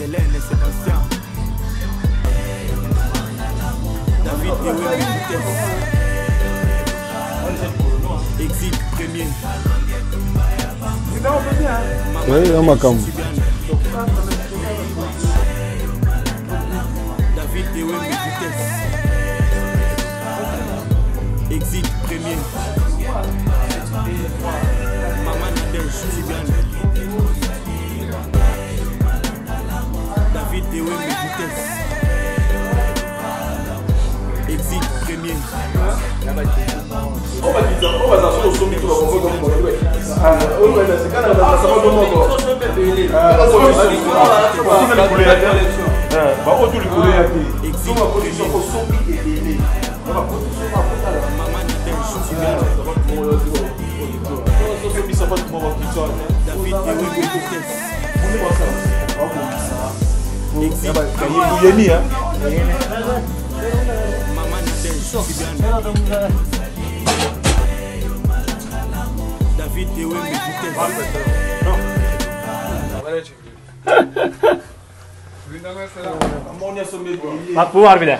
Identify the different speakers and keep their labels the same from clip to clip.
Speaker 1: Hélène et Sébastien. David Exit premier.
Speaker 2: Oui, on m'a comme.
Speaker 1: David Exit premier. Maman Nadège Tibiane. David Exit premier.
Speaker 3: On va dire, on va s'asseoir au sommet, tout le monde.
Speaker 1: David
Speaker 4: Pas pouvoir bile.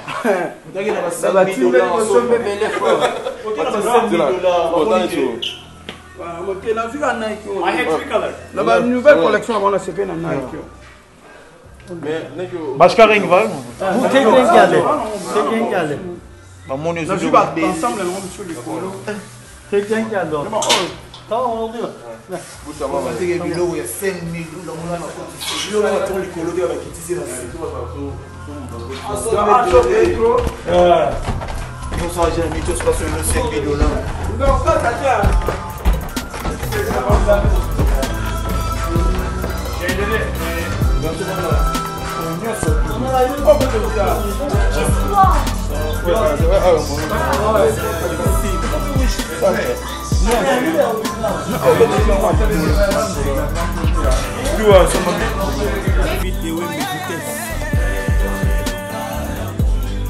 Speaker 5: La nouvelle collection avant la CP n'a pas.
Speaker 4: Başka renk var mı?
Speaker 6: Bu tek renk geldi. Tek renk geldi.
Speaker 4: Mamon
Speaker 5: La
Speaker 4: yüzü
Speaker 5: vue va ensemble on sur les colos.
Speaker 6: Tek renk geldi o. Tamam oldu.
Speaker 3: On va dire que il y a 5 000 dans mon âme. Je vais attendre les colos de la quitter la non, ça j'ai mis tout ça sur le 5 000 $.
Speaker 5: Non, ça tient.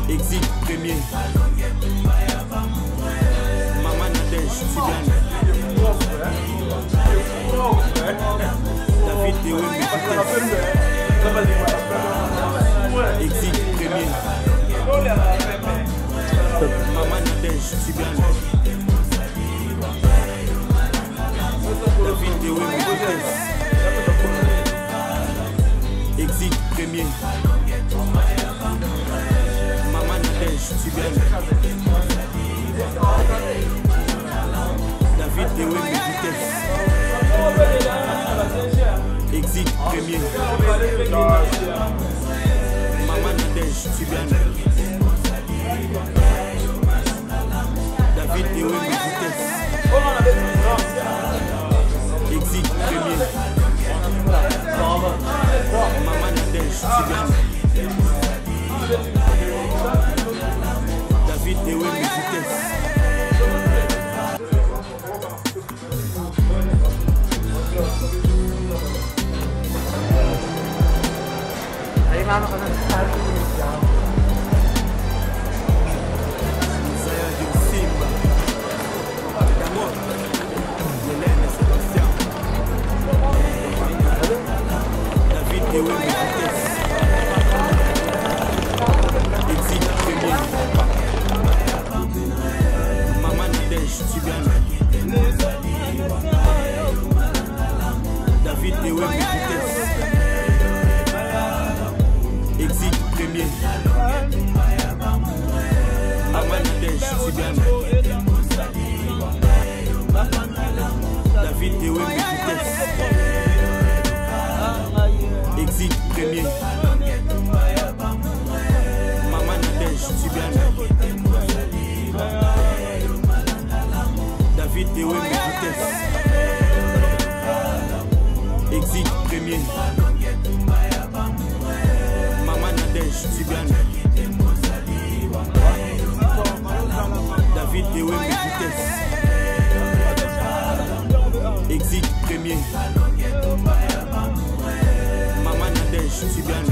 Speaker 1: Exit premier. Maman Nadège Tibiane. David Exit premier. Maman Nadège Tibiane. David Exit premier. Maman Nadège Tibiane. David Exit premier. Maman Nadège Tibiane. David Exit premier. Maman Nadège Tibiane. David Simba. D'abord, Hélène et Sébastien. David Exit premier. Maman Nadège Tibiane. David Exit premier. Maman Nadège Tibiane. David Exit premier. Maman Nadège Tibiane. David Exit premier. Maman Nadège Tibiane. David Exit premier. Maman tu bien né.